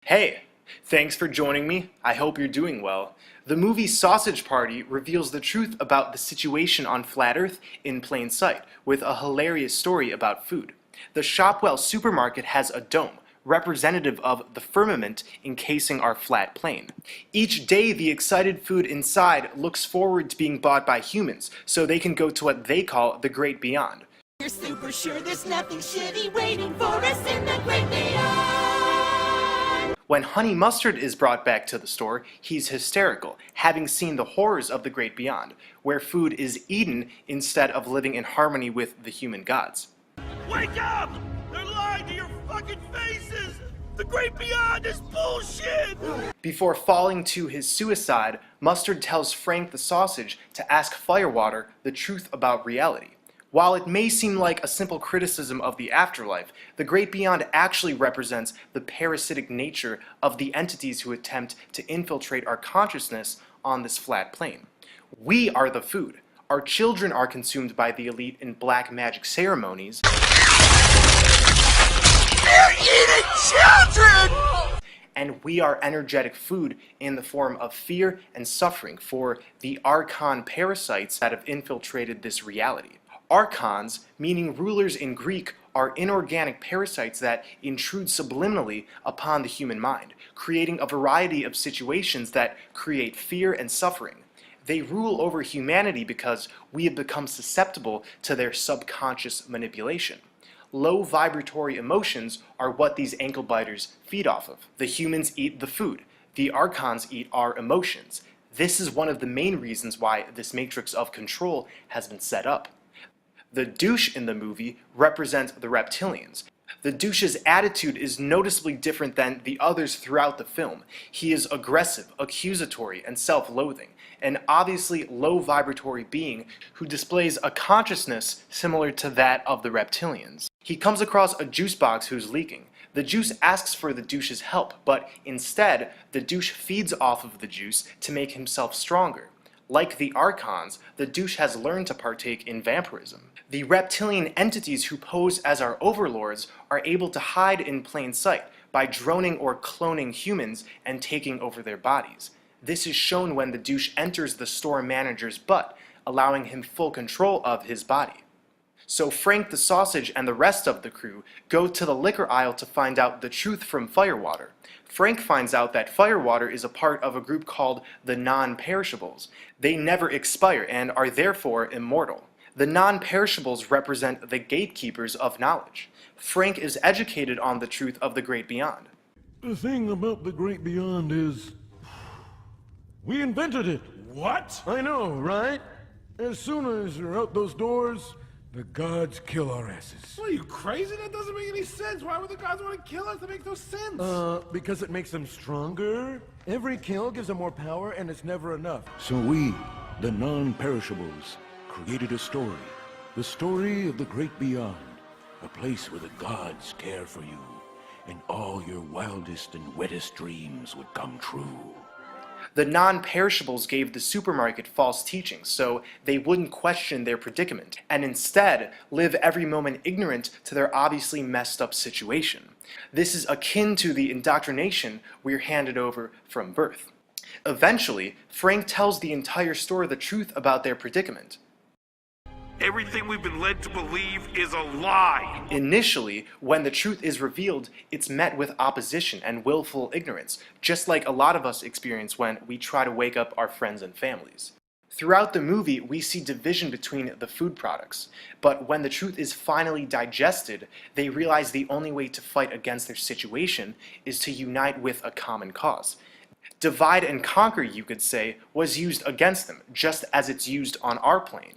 Hey, thanks for joining me. I hope you're doing well. The movie Sausage Party reveals the truth about the situation on Flat Earth in plain sight, with a hilarious story about food. The Shopwell supermarket has a dome, representative of the firmament encasing our flat plane. Each day, the excited food inside looks forward to being bought by humans, so they can go to what they call the Great Beyond. You're super sure there's nothing shitty waiting for us in the Great Beyond. When Honey Mustard is brought back to the store, he's hysterical, having seen the horrors of the Great Beyond, where food is eaten instead of living in harmony with the human gods. Wake up! They're lying to your fucking faces! The Great Beyond is bullshit! Before falling to his suicide, Mustard tells Frank the Sausage to ask Firewater the truth about reality. While it may seem like a simple criticism of the afterlife, the Great Beyond actually represents the parasitic nature of the entities who attempt to infiltrate our consciousness on this flat plane. We are the food. Our children are consumed by the elite in black magic ceremonies. They're eating children! And we are energetic food in the form of fear and suffering for the Archon parasites that have infiltrated this reality. Archons, meaning rulers in Greek, are inorganic parasites that intrude subliminally upon the human mind, creating a variety of situations that create fear and suffering. They rule over humanity because we have become susceptible to their subconscious manipulation. Low vibratory emotions are what these ankle biters feed off of. The humans eat the food. The Archons eat our emotions. This is one of the main reasons why this matrix of control has been set up. The douche in the movie represents the reptilians. The douche's attitude is noticeably different than the others throughout the film. He is aggressive, accusatory, and self-loathing, an obviously low vibratory being who displays a consciousness similar to that of the reptilians. He comes across a juice box who's leaking. The juice asks for the douche's help, but instead, the douche feeds off of the juice to make himself stronger. Like the Archons, the douche has learned to partake in vampirism. The reptilian entities who pose as our overlords are able to hide in plain sight by droning or cloning humans and taking over their bodies. This is shown when the douche enters the store manager's butt, allowing him full control of his body. So Frank the Sausage and the rest of the crew go to the liquor aisle to find out the truth from Firewater. Frank finds out that Firewater is a part of a group called the Non-Perishables. They never expire and are therefore immortal. The non-perishables represent the gatekeepers of knowledge. Frank is educated on the truth of the Great Beyond. The thing about the Great Beyond is, we invented it. What? I know, right? As soon as we're out those doors, the gods kill our asses. What, are you crazy? That doesn't make any sense. Why would the gods want to kill us? That makes no sense. Because it makes them stronger. Every kill gives them more power, and it's never enough. So we, the non-perishables, created a story. The story of the Great Beyond. A place where the gods care for you, and all your wildest and wettest dreams would come true. The non-perishables gave the supermarket false teachings, so they wouldn't question their predicament, and instead live every moment ignorant to their obviously messed up situation. This is akin to the indoctrination we're handed over from birth. Eventually, Frank tells the entire store the truth about their predicament. Everything we've been led to believe is a lie. Initially, when the truth is revealed, it's met with opposition and willful ignorance, just like a lot of us experience when we try to wake up our friends and families. Throughout the movie, we see division between the food products, but when the truth is finally digested, they realize the only way to fight against their situation is to unite with a common cause. Divide and conquer, you could say, was used against them, just as it's used on our plane.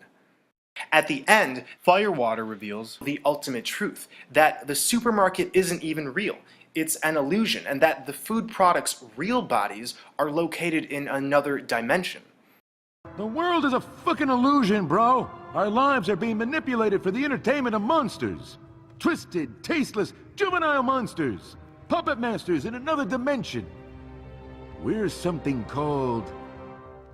At the end, Firewater reveals the ultimate truth, that the supermarket isn't even real. It's an illusion, and that the food products' real bodies are located in another dimension. The world is a fucking illusion, bro. Our lives are being manipulated for the entertainment of monsters. Twisted, tasteless, juvenile monsters. Puppet masters in another dimension. We're something called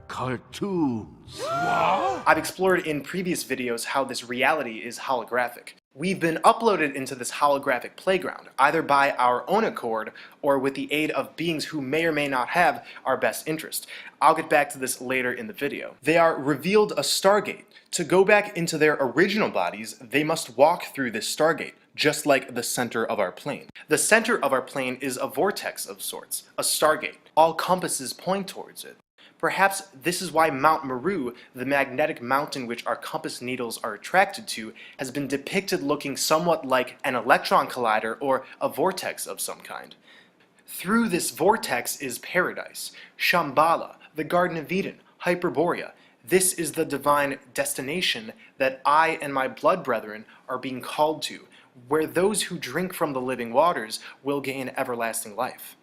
cartoons. I've explored in previous videos how this reality is holographic. We've been uploaded into this holographic playground, either by our own accord or with the aid of beings who may or may not have our best interest. I'll get back to this later in the video. They are revealed a Stargate. To go back into their original bodies, they must walk through this Stargate, just like the center of our plane. The center of our plane is a vortex of sorts, a Stargate. All compasses point towards it. Perhaps this is why Mount Meru, the magnetic mountain which our compass needles are attracted to, has been depicted looking somewhat like an electron collider or a vortex of some kind. Through this vortex is paradise, Shambhala, the Garden of Eden, Hyperborea. This is the divine destination that I and my blood brethren are being called to, where those who drink from the living waters will gain everlasting life.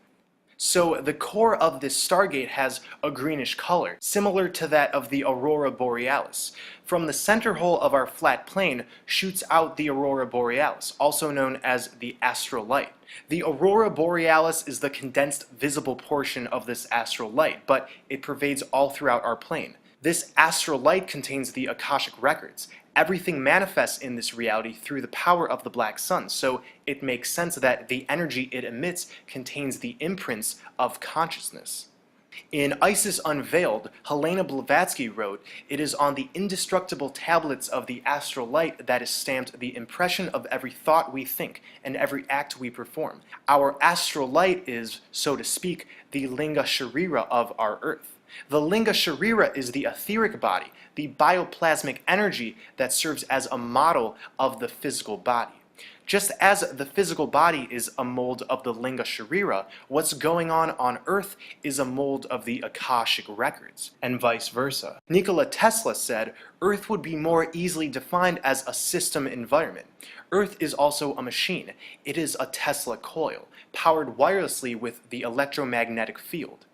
So the core of this Stargate has a greenish color, similar to that of the Aurora Borealis. From the center hole of our flat plane shoots out the Aurora Borealis, also known as the astral light. The Aurora Borealis is the condensed visible portion of this astral light, but it pervades all throughout our plane. This astral light contains the Akashic records. Everything manifests in this reality through the power of the black sun, so it makes sense that the energy it emits contains the imprints of consciousness. In Isis Unveiled, Helena Blavatsky wrote, "It is on the indestructible tablets of the astral light that is stamped the impression of every thought we think and every act we perform. Our astral light is, so to speak, the Linga Sharira of our earth. The Linga Sharira is the etheric body, the bioplasmic energy that serves as a model of the physical body. Just as the physical body is a mold of the Linga Sharira, what's going on Earth is a mold of the Akashic records, and vice versa." Nikola Tesla said, "Earth would be more easily defined as a system environment. Earth is also a machine. It is a Tesla coil, powered wirelessly with the electromagnetic field.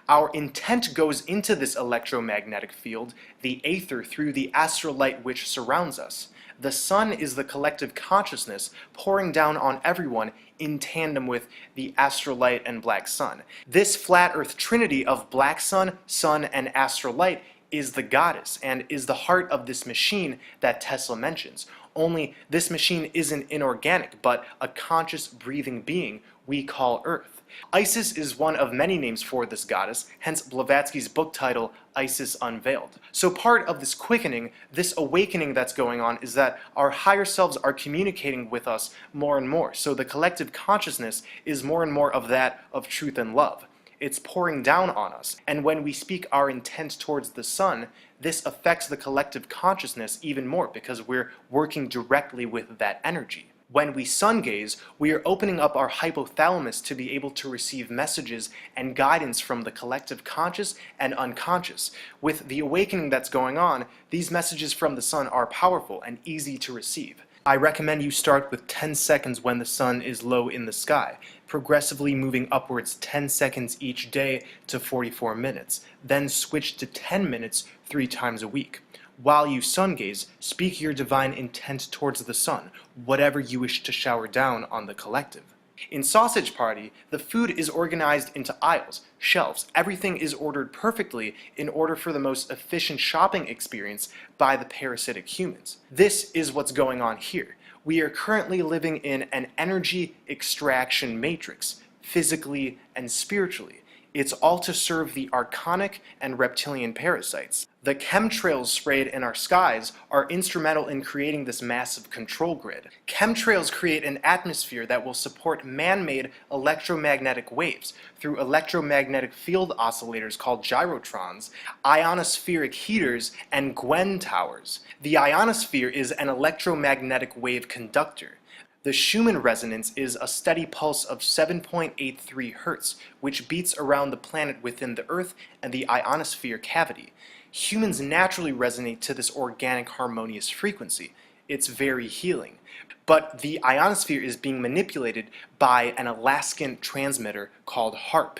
Our intent goes into this electromagnetic field, the aether, through the astral light which surrounds us. The sun is the collective consciousness pouring down on everyone in tandem with the astral light and black sun. This flat earth trinity of black sun, sun, and astral light is the goddess and is the heart of this machine that Tesla mentions. Only this machine isn't inorganic, but a conscious breathing being we call Earth. Isis is one of many names for this goddess, hence Blavatsky's book title, Isis Unveiled. So part of this quickening, this awakening that's going on, is that our higher selves are communicating with us more and more. So the collective consciousness is more and more of that of truth and love. It's pouring down on us. And when we speak our intent towards the sun, this affects the collective consciousness even more because we're working directly with that energy. When we sun gaze, we are opening up our hypothalamus to be able to receive messages and guidance from the collective conscious and unconscious. With the awakening that's going on, these messages from the sun are powerful and easy to receive. I recommend you start with 10 seconds when the sun is low in the sky, progressively moving upwards 10 seconds each day to 44 minutes, then switch to 10 minutes 3 times a week. While you sun gaze, speak your divine intent towards the sun, whatever you wish to shower down on the collective. In Sausage Party, the food is organized into aisles, shelves. Everything is ordered perfectly in order for the most efficient shopping experience by the parasitic humans. This is what's going on here. We are currently living in an energy extraction matrix, physically and spiritually. It's all to serve the archonic and reptilian parasites. The chemtrails sprayed in our skies are instrumental in creating this massive control grid. Chemtrails create an atmosphere that will support man-made electromagnetic waves through electromagnetic field oscillators called gyrotrons, ionospheric heaters, and Gwen towers. The ionosphere is an electromagnetic wave conductor. The Schumann resonance is a steady pulse of 7.83 Hz, which beats around the planet within the Earth and the ionosphere cavity. Humans naturally resonate to this organic harmonious frequency. It's very healing. But the ionosphere is being manipulated by an Alaskan transmitter called HAARP.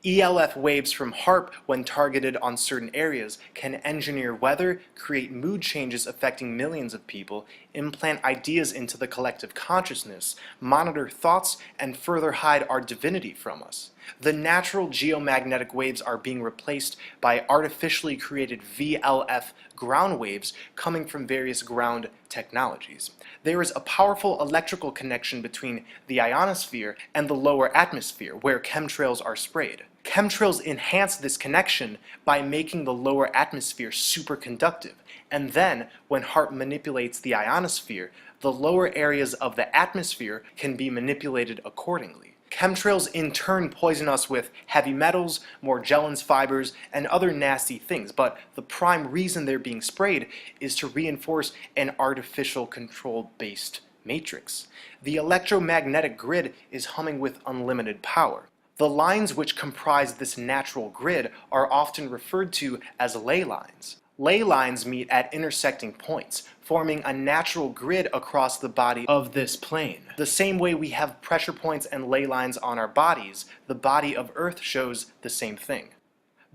ELF waves from HAARP, when targeted on certain areas, can engineer weather, create mood changes affecting millions of people, implant ideas into the collective consciousness, monitor thoughts, and further hide our divinity from us. The natural geomagnetic waves are being replaced by artificially created VLF ground waves coming from various ground technologies. There is a powerful electrical connection between the ionosphere and the lower atmosphere, where chemtrails are sprayed. Chemtrails enhance this connection by making the lower atmosphere superconductive, and then, when HAARP manipulates the ionosphere, the lower areas of the atmosphere can be manipulated accordingly. Chemtrails in turn poison us with heavy metals, Morgellons fibers, and other nasty things, but the prime reason they're being sprayed is to reinforce an artificial control-based matrix. The electromagnetic grid is humming with unlimited power. The lines which comprise this natural grid are often referred to as ley lines. Ley lines meet at intersecting points, forming a natural grid across the body of this plane. The same way we have pressure points and ley lines on our bodies, the body of Earth shows the same thing.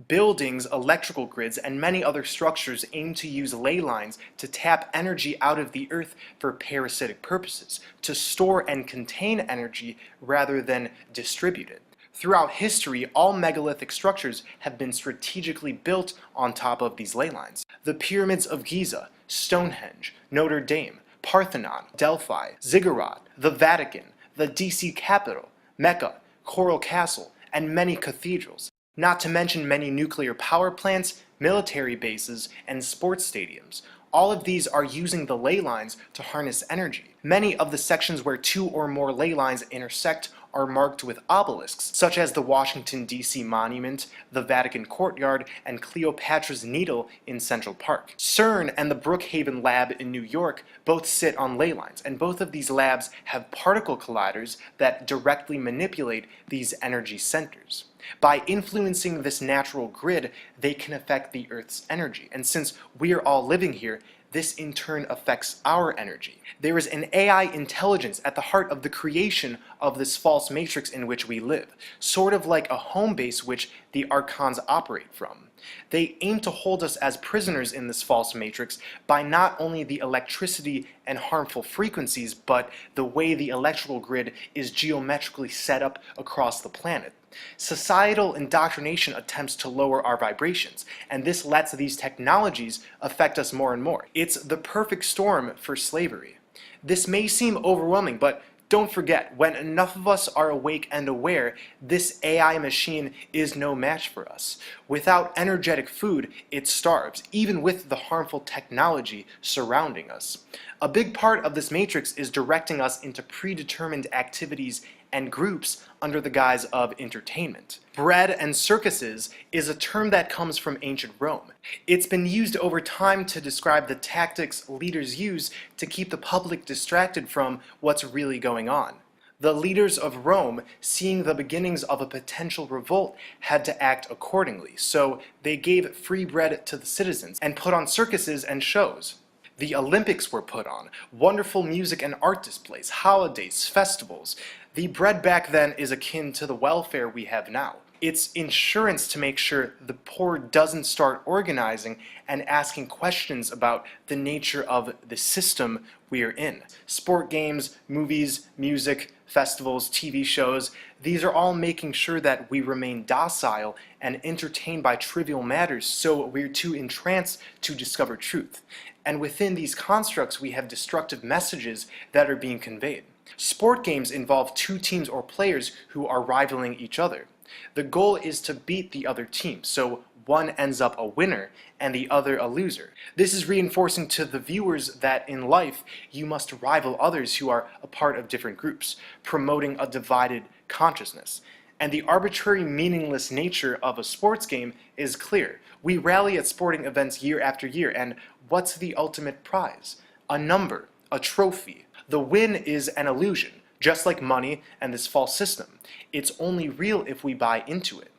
Buildings, electrical grids, and many other structures aim to use ley lines to tap energy out of the Earth for parasitic purposes, to store and contain energy rather than distribute it. Throughout history, all megalithic structures have been strategically built on top of these ley lines. The pyramids of Giza, Stonehenge, Notre Dame, Parthenon, Delphi, Ziggurat, the Vatican, the DC Capitol, Mecca, Coral Castle, and many cathedrals, not to mention many nuclear power plants, military bases, and sports stadiums. All of these are using the ley lines to harness energy. Many of the sections where two or more ley lines intersect are marked with obelisks, such as the Washington, D.C. Monument, the Vatican Courtyard, and Cleopatra's Needle in Central Park. CERN and the Brookhaven Lab in New York both sit on ley lines, and both of these labs have particle colliders that directly manipulate these energy centers. By influencing this natural grid, they can affect the Earth's energy, and since we are all living here, this in turn affects our energy. There is an AI intelligence at the heart of the creation of this false matrix in which we live, sort of like a home base which the Archons operate from. They aim to hold us as prisoners in this false matrix by not only the electricity and harmful frequencies, but the way the electrical grid is geometrically set up across the planet. Societal indoctrination attempts to lower our vibrations, and this lets these technologies affect us more and more. It's the perfect storm for slavery. This may seem overwhelming, but don't forget, when enough of us are awake and aware, this AI machine is no match for us. Without energetic food, it starves, even with the harmful technology surrounding us. A big part of this matrix is directing us into predetermined activities and groups under the guise of entertainment. Bread and circuses is a term that comes from ancient Rome. It's been used over time to describe the tactics leaders use to keep the public distracted from what's really going on. The leaders of Rome, seeing the beginnings of a potential revolt, had to act accordingly, so they gave free bread to the citizens and put on circuses and shows. The Olympics were put on, wonderful music and art displays, holidays, festivals. The bread back then is akin to the welfare we have now. It's insurance to make sure the poor doesn't start organizing and asking questions about the nature of the system we're in. Sport games, movies, music, festivals, TV shows, these are all making sure that we remain docile and entertained by trivial matters, so we're too entranced to discover truth. And within these constructs, we have destructive messages that are being conveyed. Sport games involve two teams or players who are rivaling each other. The goal is to beat the other team, so one ends up a winner and the other a loser. This is reinforcing to the viewers that in life you must rival others who are a part of different groups, promoting a divided consciousness. And the arbitrary, meaningless nature of a sports game is clear. We rally at sporting events year after year, and what's the ultimate prize? A number, a trophy. The win is an illusion, just like money and this false system. It's only real if we buy into it.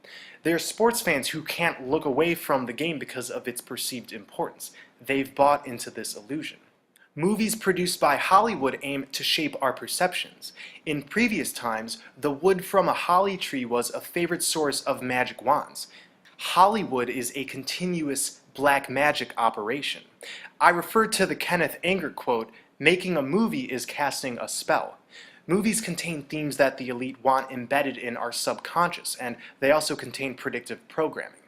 There are sports fans who can't look away from the game because of its perceived importance. They've bought into this illusion. Movies produced by Hollywood aim to shape our perceptions. In previous times, the wood from a holly tree was a favorite source of magic wands. Hollywood is a continuous black magic operation. I refer to the Kenneth Anger quote, "Making a movie is casting a spell." Movies contain themes that the elite want embedded in our subconscious, and they also contain predictive programming.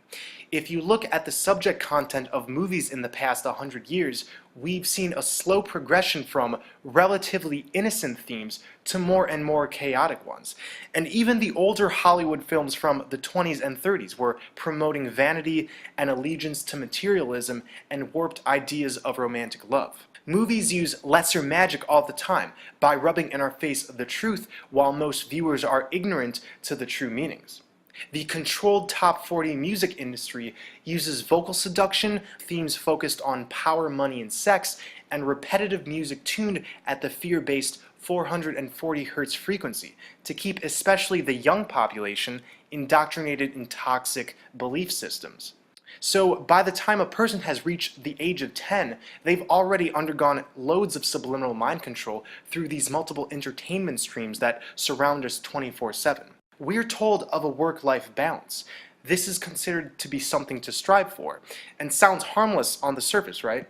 If you look at the subject content of movies in the past 100 years, we've seen a slow progression from relatively innocent themes to more and more chaotic ones. And even the older Hollywood films from the 20s and 30s were promoting vanity and allegiance to materialism and warped ideas of romantic love. Movies use lesser magic all the time by rubbing in our face the truth while most viewers are ignorant to the true meanings. The controlled top 40 music industry uses vocal seduction, themes focused on power, money, and sex, and repetitive music tuned at the fear-based 440 Hz frequency to keep especially the young population indoctrinated in toxic belief systems. So by the time a person has reached the age of 10, they've already undergone loads of subliminal mind control through these multiple entertainment streams that surround us 24/7. We're told of a work-life balance. This is considered to be something to strive for, and sounds harmless on the surface, right?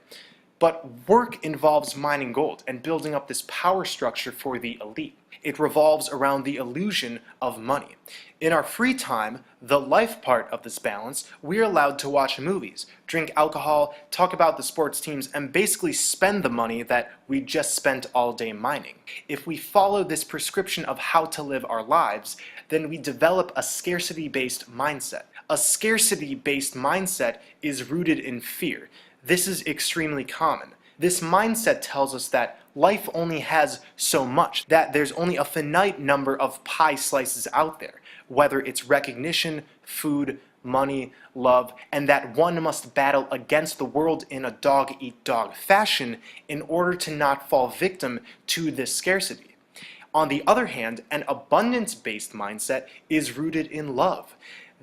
But work involves mining gold and building up this power structure for the elite. It revolves around the illusion of money. In our free time, the life part of this balance, we're allowed to watch movies, drink alcohol, talk about the sports teams, and basically spend the money that we just spent all day mining. If we follow this prescription of how to live our lives, then we develop a scarcity-based mindset. A scarcity-based mindset is rooted in fear. This is extremely common. This mindset tells us that life only has so much, that there's only a finite number of pie slices out there, whether it's recognition, food, money, love, and that one must battle against the world in a dog-eat-dog fashion in order to not fall victim to this scarcity. On the other hand, an abundance-based mindset is rooted in love.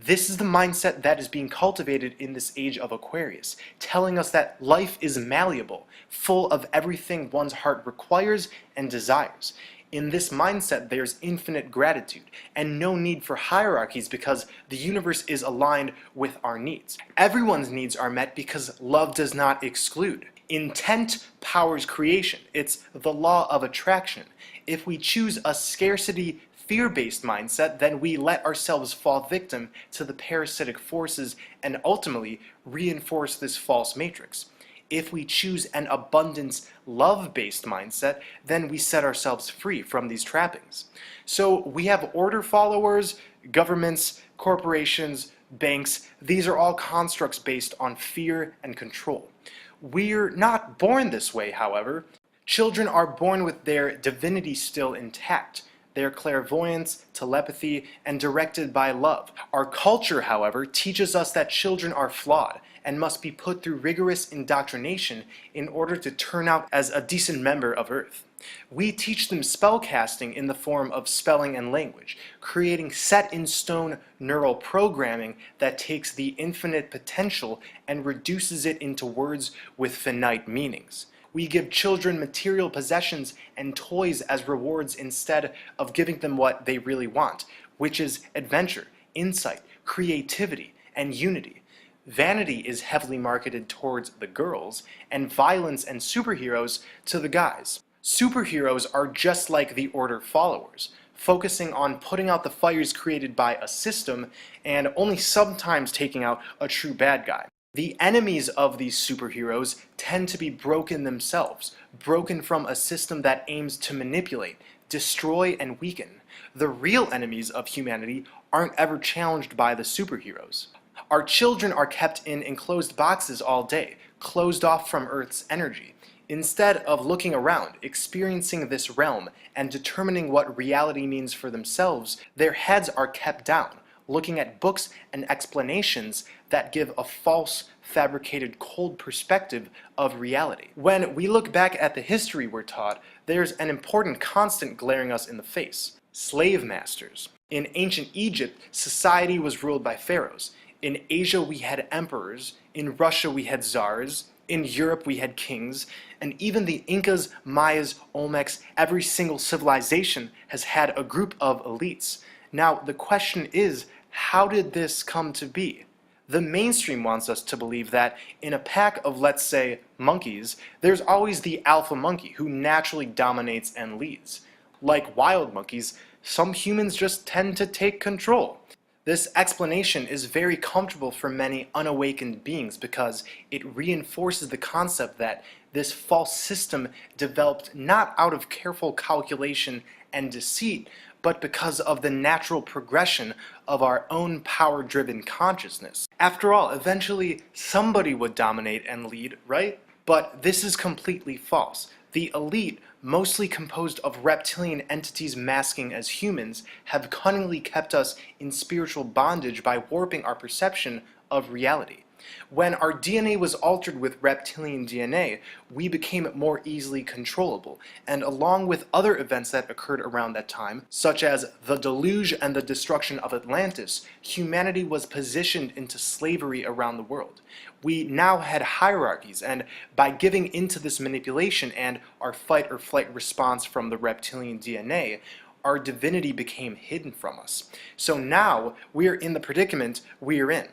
This is the mindset that is being cultivated in this age of Aquarius, telling us that life is malleable, full of everything one's heart requires and desires. In this mindset, there's infinite gratitude and no need for hierarchies because the universe is aligned with our needs. Everyone's needs are met because love does not exclude. Intent powers creation. It's the law of attraction. If we choose a scarcity, fear-based mindset, then we let ourselves fall victim to the parasitic forces and ultimately reinforce this false matrix. If we choose an abundance, love-based mindset, then we set ourselves free from these trappings. So we have order followers, governments, corporations, banks. These are all constructs based on fear and control. We're not born this way, however. Children are born with their divinity still intact. Their clairvoyance, telepathy, and directed by love. Our culture, however, teaches us that children are flawed and must be put through rigorous indoctrination in order to turn out as a decent member of Earth. We teach them spellcasting in the form of spelling and language, creating set-in-stone neural programming that takes the infinite potential and reduces it into words with finite meanings. We give children material possessions and toys as rewards instead of giving them what they really want, which is adventure, insight, creativity, and unity. Vanity is heavily marketed towards the girls, and violence and superheroes to the guys. Superheroes are just like the Order followers, focusing on putting out the fires created by a system and only sometimes taking out a true bad guy. The enemies of these superheroes tend to be broken themselves, broken from a system that aims to manipulate, destroy, and weaken. The real enemies of humanity aren't ever challenged by the superheroes. Our children are kept in enclosed boxes all day, closed off from Earth's energy. Instead of looking around, experiencing this realm, and determining what reality means for themselves, their heads are kept down, looking at books and explanations that give a false, fabricated, cold perspective of reality. When we look back at the history we're taught, there's an important constant glaring us in the face: slave masters. In ancient Egypt, society was ruled by pharaohs. In Asia, we had emperors. In Russia, we had czars. In Europe, we had kings. And even the Incas, Mayas, Olmecs, every single civilization has had a group of elites. Now, the question is, how did this come to be? The mainstream wants us to believe that in a pack of, let's say, monkeys, there's always the alpha monkey who naturally dominates and leads. Like wild monkeys, some humans just tend to take control. This explanation is very comfortable for many unawakened beings because it reinforces the concept that this false system developed not out of careful calculation and deceit, but because of the natural progression of our own power-driven consciousness. After all, eventually somebody would dominate and lead, right? But this is completely false. The elite, mostly composed of reptilian entities masking as humans, have cunningly kept us in spiritual bondage by warping our perception of reality. When our DNA was altered with reptilian DNA, we became more easily controllable, and along with other events that occurred around that time, such as the deluge and the destruction of Atlantis, humanity was positioned into slavery around the world. We now had hierarchies, and by giving into this manipulation and our fight or flight response from the reptilian DNA, our divinity became hidden from us. So now we're in the predicament we're in.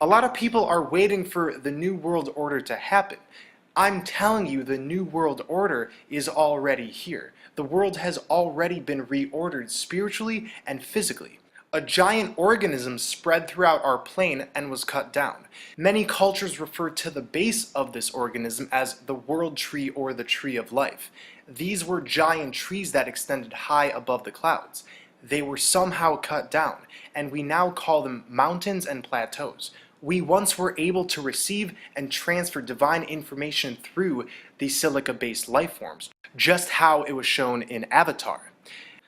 A lot of people are waiting for the New World Order to happen. I'm telling you, the New World Order is already here. The world has already been reordered spiritually and physically. A giant organism spread throughout our plane and was cut down. Many cultures refer to the base of this organism as the World Tree or the Tree of Life. These were giant trees that extended high above the clouds. They were somehow cut down, and we now call them mountains and plateaus. We once were able to receive and transfer divine information through these silica-based life forms, just how it was shown in Avatar.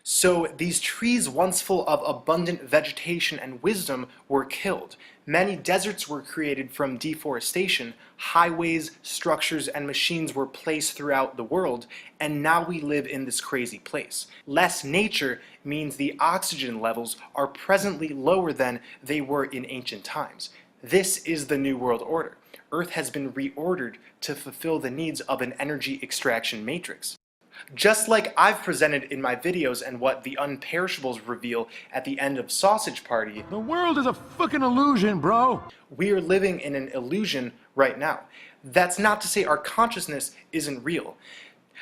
So these trees, once full of abundant vegetation and wisdom, were killed. Many deserts were created from deforestation, highways, structures, and machines were placed throughout the world, and now we live in this crazy place. Less nature means the oxygen levels are presently lower than they were in ancient times. This is the New World Order. Earth has been reordered to fulfill the needs of an energy extraction matrix. Just like I've presented in my videos and what the Unperishables reveal at the end of Sausage Party, The world is a fucking illusion, bro. we are living in an illusion right now. That's not to say our consciousness isn't real.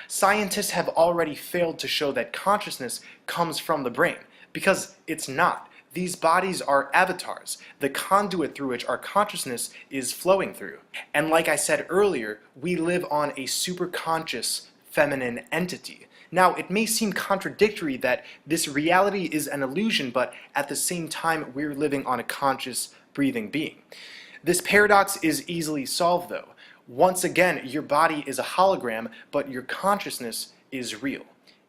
Scientists have already failed to show that consciousness comes from the brain, because it's not. These bodies are avatars, the conduit through which our consciousness is flowing through. And like I said earlier, we live on a superconscious feminine entity. Now, it may seem contradictory that this reality is an illusion, but at the same time, we're living on a conscious, breathing being. This paradox is easily solved, though. Once again, your body is a hologram, but your consciousness is real.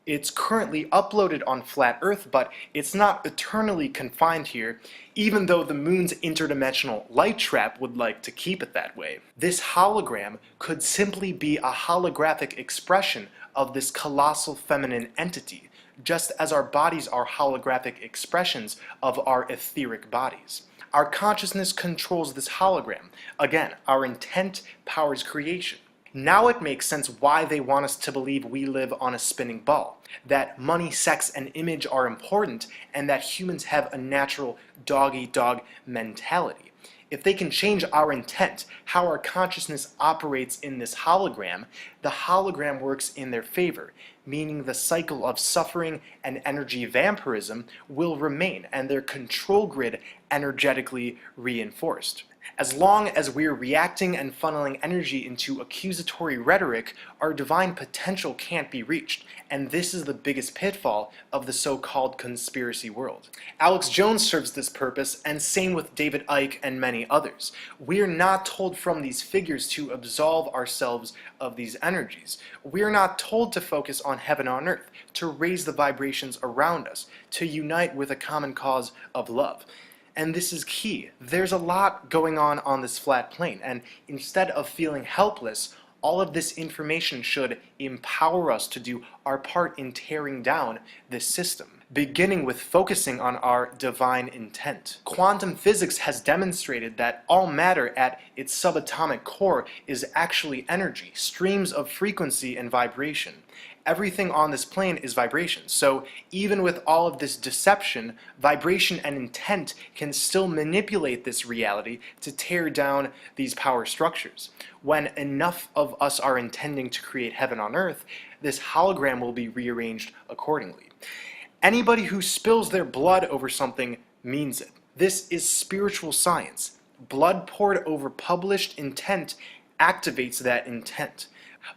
It's currently uploaded on Flat Earth, but it's not eternally confined here, even though the moon's interdimensional light trap would like to keep it that way. This hologram could simply be a holographic expression of this colossal feminine entity, just as our bodies are holographic expressions of our etheric bodies. Our consciousness controls this hologram. Again, our intent powers creation. Now it makes sense why they want us to believe we live on a spinning ball, that money, sex, and image are important, and that humans have a natural dog-eat-dog mentality. If they can change our intent, how our consciousness operates in this hologram, the hologram works in their favor, meaning the cycle of suffering and energy vampirism will remain, and their control grid energetically reinforced. As long as we're reacting and funneling energy into accusatory rhetoric, our divine potential can't be reached, and this is the biggest pitfall of the so-called conspiracy world. Alex Jones serves this purpose, and same with David Icke and many others. We're not told from these figures to absolve ourselves of these energies. We're not told to focus on heaven on earth, to raise the vibrations around us, to unite with a common cause of love. And this is key. There's a lot going on this flat plane, and instead of feeling helpless, all of this information should empower us to do our part in tearing down this system, beginning with focusing on our divine intent. Quantum physics has demonstrated that all matter at its subatomic core is actually energy, streams of frequency and vibration. Everything on this plane is vibration, so even with all of this deception, vibration and intent can still manipulate this reality to tear down these power structures. When enough of us are intending to create heaven on earth, this hologram will be rearranged accordingly. Anybody who spills their blood over something means it. This is spiritual science. Blood poured over published intent activates that intent.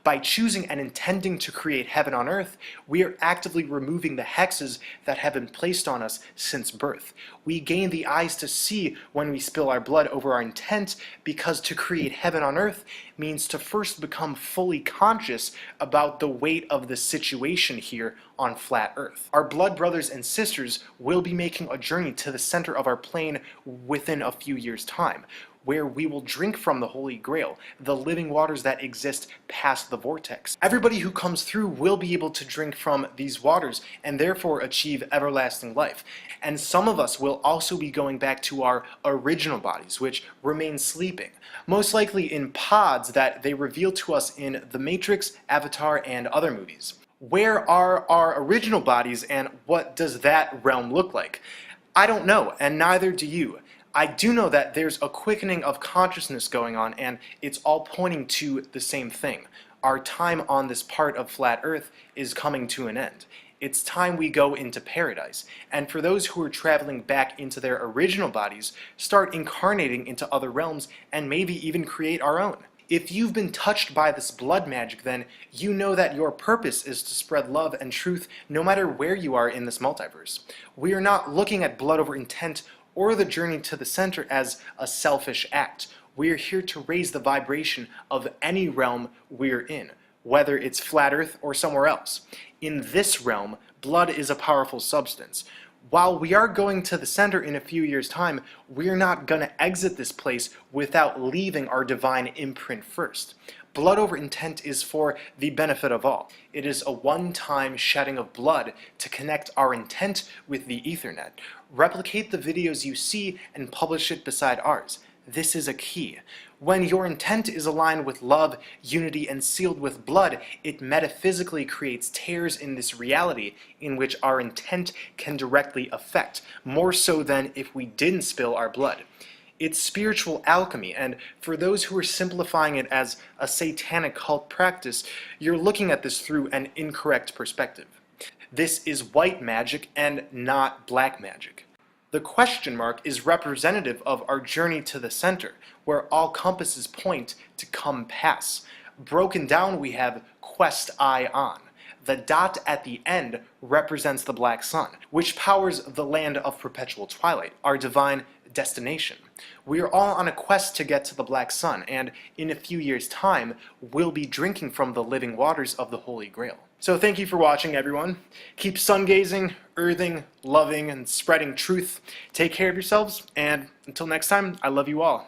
By choosing and intending to create heaven on earth, we are actively removing the hexes that have been placed on us since birth. We gain the eyes to see when we spill our blood over our intent, because to create heaven on earth means to first become fully conscious about the weight of the situation here on flat earth. Our blood brothers and sisters will be making a journey to the center of our plane within a few years' time, where we will drink from the Holy Grail, the living waters that exist past the vortex. Everybody who comes through will be able to drink from these waters and therefore achieve everlasting life. And some of us will also be going back to our original bodies, which remain sleeping, most likely in pods that they reveal to us in The Matrix, Avatar, and other movies. Where are our original bodies, and what does that realm look like? I don't know, and neither do you. I do know that there's a quickening of consciousness going on, and it's all pointing to the same thing. Our time on this part of flat earth is coming to an end. It's time we go into paradise. And for those who are traveling back into their original bodies, start incarnating into other realms and maybe even create our own. If you've been touched by this blood magic, then you know that your purpose is to spread love and truth no matter where you are in this multiverse. We are not looking at blood over intent or the journey to the center as a selfish act. We are here to raise the vibration of any realm we're in, whether it's flat earth or somewhere else. In this realm, blood is a powerful substance. While we are going to the center in a few years' time, we're not going to exit this place without leaving our divine imprint first. Blood over intent is for the benefit of all. It is a one-time shedding of blood to connect our intent with the Ethernet. Replicate the videos you see and publish it beside ours. This is a key. When your intent is aligned with love, unity, and sealed with blood, it metaphysically creates tears in this reality in which our intent can directly affect, more so than if we didn't spill our blood. It's spiritual alchemy, and for those who are simplifying it as a satanic cult practice, you're looking at this through an incorrect perspective. This is white magic and not black magic. The question mark is representative of our journey to the center, where all compasses point to come pass. Broken down, we have Quest Eye On. The dot at the end represents the black sun, which powers the land of perpetual twilight, our divine destination. We are all on a quest to get to the black sun, and in a few years' time, we'll be drinking from the living waters of the Holy Grail. So thank you for watching, everyone. Keep sun gazing, earthing, loving, and spreading truth. Take care of yourselves, and until next time, I love you all.